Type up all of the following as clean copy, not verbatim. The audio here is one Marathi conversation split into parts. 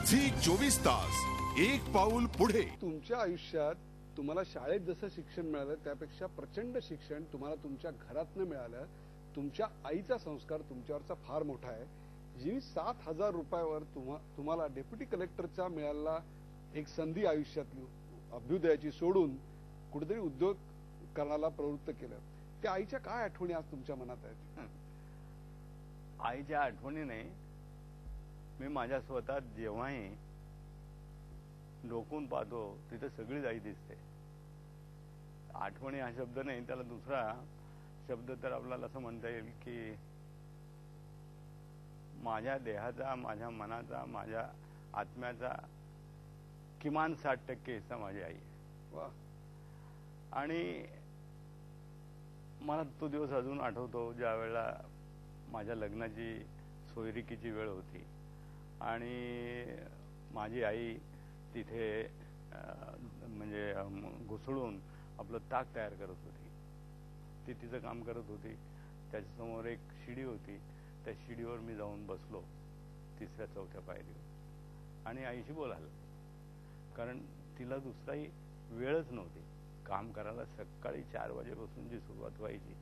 झी 24 तास एक पाऊल पुढे। तुमच्या आयुष्यात तुम्हाला शाळेत जसं शिक्षण मिळालं त्यापेक्षा प्रचंड शिक्षण तुम्हाला तुमच्या घरातनं मिळालं। तुमच्या आईचा संस्कार तुमच्यावरचा फार मोठा आहे। जी 7,000 रुपयावर तुम्हाला डेप्युटी कलेक्टरचा मिळाला एक संधी आयुष्यातली अभ्युदयाची सोडून कुठेतरी उद्योग करण्याला प्रवृत्त केलं। त्या आईच्या काय आठवणी आज तुमच्या मनात आहेत? आईच्या आठवणी नाही, मी माझ्या स्वतः जेव्हाही डोकून पाहतो तिथे सगळीच आई दिसते। आठवणी हा शब्द नाही, त्याला दुसरा शब्द तर आपल्याला असं म्हणता येईल की माझ्या देहाचा, माझ्या मनाचा, माझ्या आत्म्याचा किमान 60% हिस्सा माझी आई आहे। वा। आणि मला तो दिवस अजून आठवतो ज्या वेळेला माझ्या लग्नाची सोयरिकीची वेळ होती आणि माझी आई तिथे म्हणजे घुसळून आपलं ताक तयार करत होती। ती तिचं काम करत होती। त्याच्यासमोर एक शिडी होती, त्या शिडीवर मी जाऊन बसलो 3ऱ्या-4थ्या पायरीवर आणि आईशी बोलायला, कारण तिला दुसराही वेळच नव्हती काम करायला। सकाळी 4 वाजेपासून जी सुरुवात व्हायची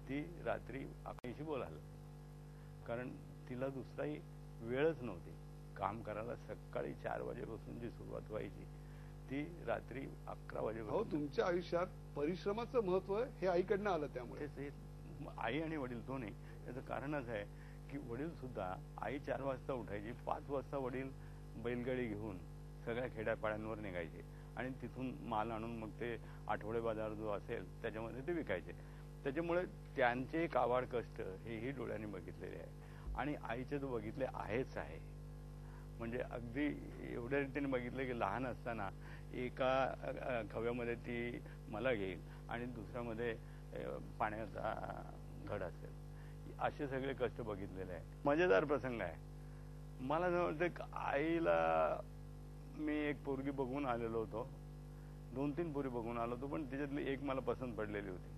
ती रात्री आईशी बोलायला, कारण तिला दुसराही वेळच नव्हती काम करायला। सकाळी 4 वाजेपासून जी सुरुवात व्हायची ती रात्री 11 वाजेपर्यंत। तुमच्या आयुष्यात परिश्रमाचं महत्व हे आईकडनं आलं, त्यामुळे आई आणि वडील दोन्ही। याचं कारणच आहे की वडील सुद्धा, आई 4 वाजता उठायची, 5 वाजता वडील बैलगाडी घेऊन सगळ्या खेड्यापाड्यांवर निघायचे आणि तिथून माल आणून मग ते आठवडे बाजार जो असेल त्याच्यामध्ये ते विकायचे। त्याच्यामुळे त्यांचे काबाड कष्ट हेही डोळ्यांनी बघितलेले आहे आणि आईचे तो बघितले आहेच आहे। म्हणजे अगदी एवढ्या रीतीने बघितलं की लहान असताना एका खव्यामध्ये ती मला घेईल आणि दुसऱ्यामध्ये पाण्याचा घड असेल, असे सगळे कष्ट बघितलेले आहे। मजेदार प्रसंग आहे। मला वाटतं आईला मी एक पोरगी बघून आलेलो होतो, 2-3 पोरी बघून आलो होतो, पण त्याच्यातली एक मला पसंत पडलेली होती।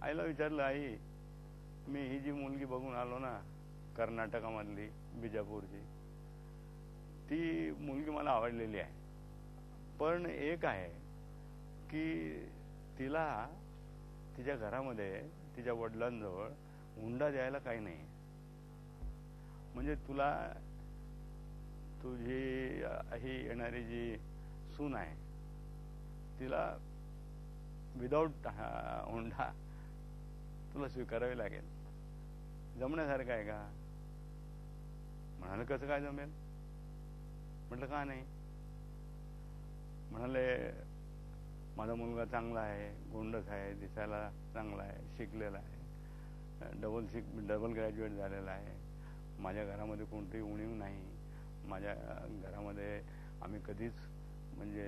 आईला विचारलं, आई मी ही जी मुलगी बघून आलो ना कर्नाटकामधली, बिजापूरची, ती मुलगी मला आवडलेली आहे, पण एक आहे की तिला तिच्या घरामध्ये तिच्या वडिलांजवळ हुंडा द्यायला काही नाही। म्हणजे तुला तुझी ही येणारी जी सून आहे तिला विदाऊट हुंडा तुला स्वीकारावी लागेल। जमण्यासारखं आहे का? म्हणाले, कसं काय जमेल? म्हटलं, का नाही? म्हणाले, माझा मुलगा चांगला आहे, गोंडस आहे, दिसायला चांगला आहे, शिकलेला आहे, डबल ग्रॅज्युएट झालेला आहे, माझ्या घरामध्ये कोणतीही उणीव नाही, माझ्या घरामध्ये आम्ही कधीच म्हणजे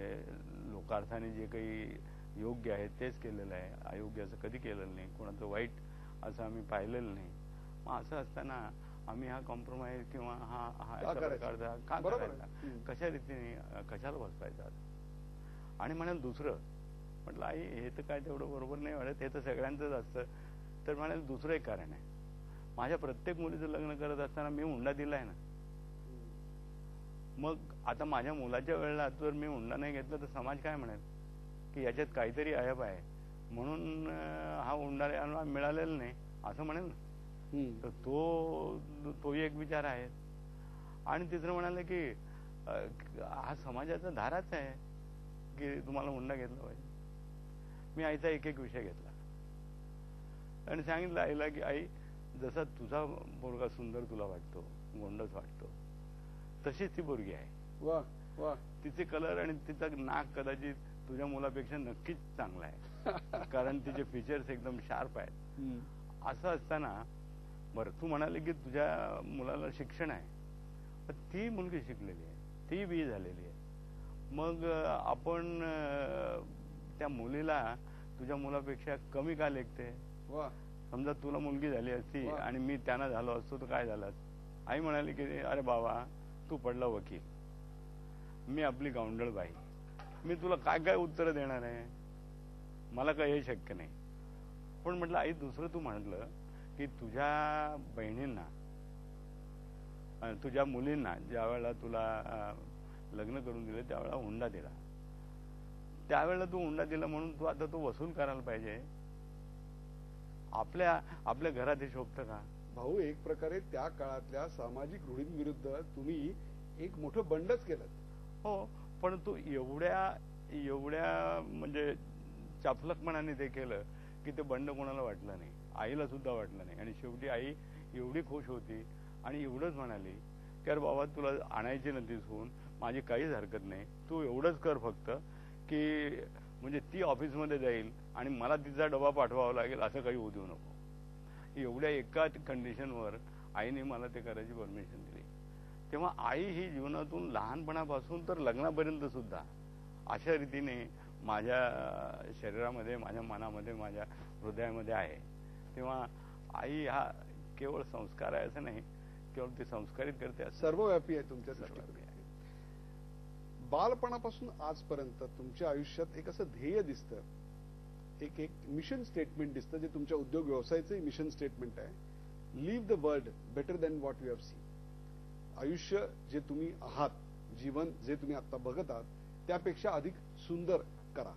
लोकार्थाने जे काही योग्य आहे तेच केलेलं आहे, अयोग्य असं कधी केलेलं नाही, कोणाचं वाईट असं आम्ही पाहिलेलं नाही। मग असं असताना आम्ही हा कॉम्प्रोमाइज किंवा हा प्रकारचा का करायचा, कशा रीतीने कशाला बसवायचा? आणि म्हणाल दुसरं, म्हटलं आई हे तर काय तेवढं बरोबर नाही वाटत, हे तर सगळ्यांचंच असतं। तर म्हणाल दुसरं एक कारण आहे, माझ्या प्रत्येक मुलीचं लग्न करत असताना मी हुंडा दिलाय ना, मग आता माझ्या मुलाच्या वेळेला जर मी हुंडा नाही घेतला तर समाज काय म्हणेल की याच्यात काहीतरी अयब आहे म्हणून हा हुंडा मिळालेला नाही असं म्हणेल ना। तर तो एक विचार आहे। आणि तिसरं म्हणाले की हा समाजाचा धाराच आहे की तुम्हाला हुंडा घेतला पाहिजे। मी आईचा एक विषय घेतला आणि सांगितलं आईला की आई, जसा तुझा पोरगा सुंदर तुला वाटतो, गोंडस वाटतो, तशीच ती पोरगी आहे। वा वा। तिचे कलर आणि तिचा नाक कदाचित तुझ्या मुलापेक्षा नक्कीच चांगला आहे, कारण तिचे फीचर्स एकदम शार्प आहेत। असं असताना बरं, तू म्हणाले की तुझ्या मुलाला शिक्षण आहे, पण ती मुलगी शिकलेली आहे, ती बी झालेली आहे, मग आपण त्या मुलीला तुझ्या मुलापेक्षा कमी का लेखते? समजा तुला मुलगी झाली असती आणि मी त्यांना झालो असतो तर काय झालं? आई म्हणाली की अरे बाबा, तू पडला वकील, मी आपली गावंढळ बाई, मी तुला काय काय उत्तर देणार आहे? मला काय हे शक्य नाही। पण म्हटलं आई, दुसरं तू म्हटलं की तुझ्या बहिणींना तुझ्या मुलींना ज्या वेळेला तुला लग्न करून दिलं त्यावेळेला हुंडा दिला, त्यावेळेला तू हुंडा दिला म्हणून तू आता तो वसूल करायला पाहिजे. आपल्या घरात हे शोभतं का? भाऊ, एक प्रकारे त्या काळातल्या सामाजिक रूढींविरुद्ध तुम्ही एक मोठं बंडच केलं. हो, पण तू एवढ्या म्हणजे चापलकपणाने ते केलं की ते बंड कोणाला वाटलं नाही, आईला सुद्धा वाटलं नाही. आणि शेवटी आई एवढी खुश होती आणि एवढंच म्हणाली की अरे बाबा, तुला आणायची ना ती सून, माझी काहीच हरकत नाही, तू एवढंच कर फक्त की म्हणजे ती ऑफिसमध्ये जाईल आणि मला तिचा डबा पाठवावा लागेल असं काही होऊ देऊ नको. एवढ्या एका कंडिशनवर आईने मला ते करायची परमिशन दिली. तेव्हा आई ही जीवनातून लहानपणापासून तर लग्नापर्यंत सुद्धा अशा रीतीने माझ्या शरीरामध्ये, माझ्या मनामध्ये, माझ्या हृदयामध्ये आहे. तेव्हा आई हा केवळ संस्कार आहे असं नाही, केवळ ते संस्कारित करते असं. सर्वव्यापी आहे तुमच्यासाठी. बालपणापासून आजपर्यंत तुमच्या आयुष्यात एक असं ध्येय दिसतं, एक मिशन स्टेटमेंट दिसतं, जे तुमच्या उद्योग व्यवसायाचंही मिशन स्टेटमेंट आहे. Leave the world better than what you have seen. आयुष्य जे तुम्ही आहात, जीवन जे तुम्ही आता बघत आहात त्यापेक्षा अधिक सुंदर करा.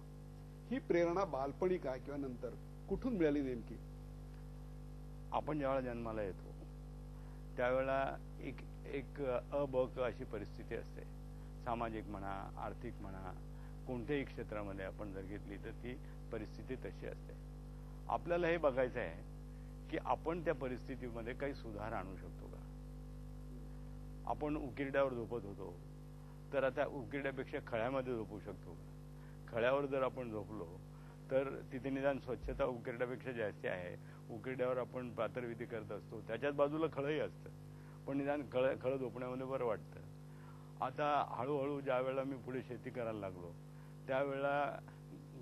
ही प्रेरणा बालपणी काय किंवा नंतर कुठून मिळाली नेमकी? आपण ज्यावेळेला जन्माला येतो त्यावेळेला एक अबक अशी परिस्थिती असते. सामाजिक म्हणा, आर्थिक म्हणा, कोणत्याही क्षेत्रामध्ये आपण जर घेतली तर ती परिस्थिती तशी असते. आपल्याला हे बघायचं आहे की आपण त्या परिस्थितीमध्ये काही सुधार आणू शकतो का. आपण उकिरड्यावर झोपत होतो तर आता उकिरड्यापेक्षा खळ्यामध्ये झोपू शकतो का. खळ्यावर जर आपण झोपलो तर तिथे निदान स्वच्छता उकिरड्यापेक्षा जास्त आहे. उकिरड्यावर आपण प्रातर्विधी करत असतो, त्याच्याच बाजूला खळंही असतं, पण निदान खळं झोपण्यामध्ये बरं वाटतं. आता हळूहळू ज्या वेळेला मी पुढे शेती करायला लागलो त्यावेळेला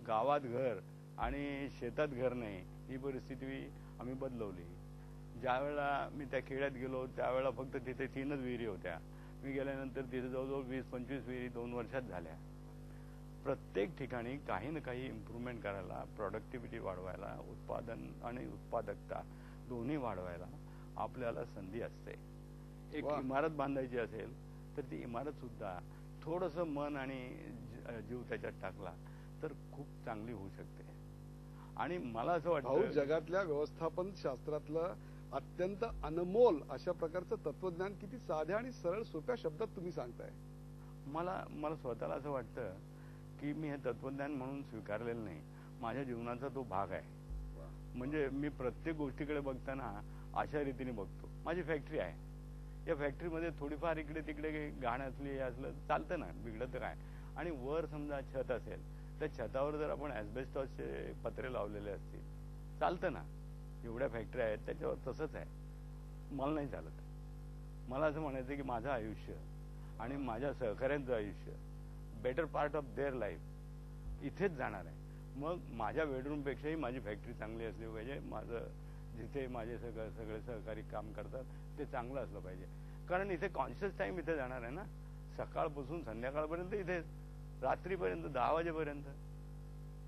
गावात घर आणि शेतात घर नाही ही परिस्थिती आम्ही बदलवली. ज्या वेळेला मी त्या खेड्यात गेलो त्यावेळेला फक्त तिथे 3च विहिरी होत्या. मी गेल्यानंतर तिथे जवळजवळ 20-25 विहिरी 2 वर्षात झाल्या. प्रत्येक ठिकाणी काही ना काही इम्प्रूव्हमेंट करायला, प्रोडक्टिव्हिटी वाढवायला, उत्पादन आणि उत्पादकता दोन्ही वाढवायला आपल्याला संधी असते. एक इमारत बांधायची असेल तर ती इमारत सुद्धा थोडंसं मन आणि जीव त्याच्यात टाकला तर खूप चांगली होऊ शकते. आणि मला असं वाटतं जगातल्या व्यवस्थापन शास्त्रातलं अत्यंत अनमोल अशा प्रकारचं तत्वज्ञान किती साध्या आणि सरळ सोप्या शब्दात तुम्ही सांगताय. मला स्वतःला असं वाटतं की मी हे तत्वज्ञान म्हणून स्वीकारलेलं नाही, माझ्या जीवनाचा तो भाग आहे. म्हणजे मी प्रत्येक गोष्टीकडे बघताना अशा रीतीने बघतो. माझी फॅक्टरी आहे, या फॅक्टरीमध्ये थोडीफार इकडे तिकडे घाण असली हे असलं चालतं ना, बिघडतं काय. आणि वर समजा छत असेल त्या छतावर जर आपण ॲस्बेस्टॉसचे पत्रे लावलेले असतील चालतं ना. एवढ्या फॅक्टऱ्या आहेत त्याच्यावर तसंच आहे. मला नाही चालत. मला असं म्हणायचं की माझं आयुष्य आणि माझ्या सहकाऱ्यांचं आयुष्य, better part of their life इथेच जाणार आहे. मग माझ्या बेडरूमपेक्षाही माझी फॅक्टरी चांगली असली पाहिजे. माझं जिथे माझे सगळे सहकारी काम करतात ते चांगलं असलं पाहिजे. कारण इथे कॉन्शियस टाइम इथे जाणार आहे ना, सकाळपासून संध्याकाळपर्यंत इथेच, रात्रीपर्यंत 10 वाजेपर्यंत.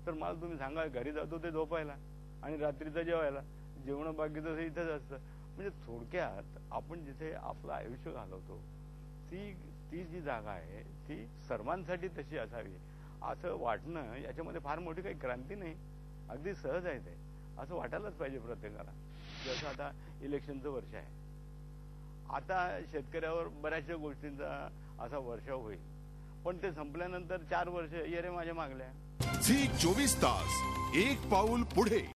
तर मला तुम्ही सांगा, घरी जातो ते झोपायला आणि रात्रीचं जेवायला, जेवण बाकीचं इथंच असतं. म्हणजे थोडक्यात आपण जिथे आपलं आयुष्य घालवतो ती जी जागा आहे ती सर्वांसाठी तशी असावी असं वाटणं याच्यामध्ये फार मोठी काही क्रांती नाही, अगदी सहज आहे ते. असं वाटायलाच पाहिजे प्रत्येकाला. जसं आता इलेक्शनचं वर्ष आहे, आता शेतकऱ्यावर बऱ्याचशा गोष्टींचा असा वर्षाव होईल, पण ते संपल्यानंतर 4 वर्ष ये रे माझ्या मागल्या. झी 24 तास एक पाऊल पुढे.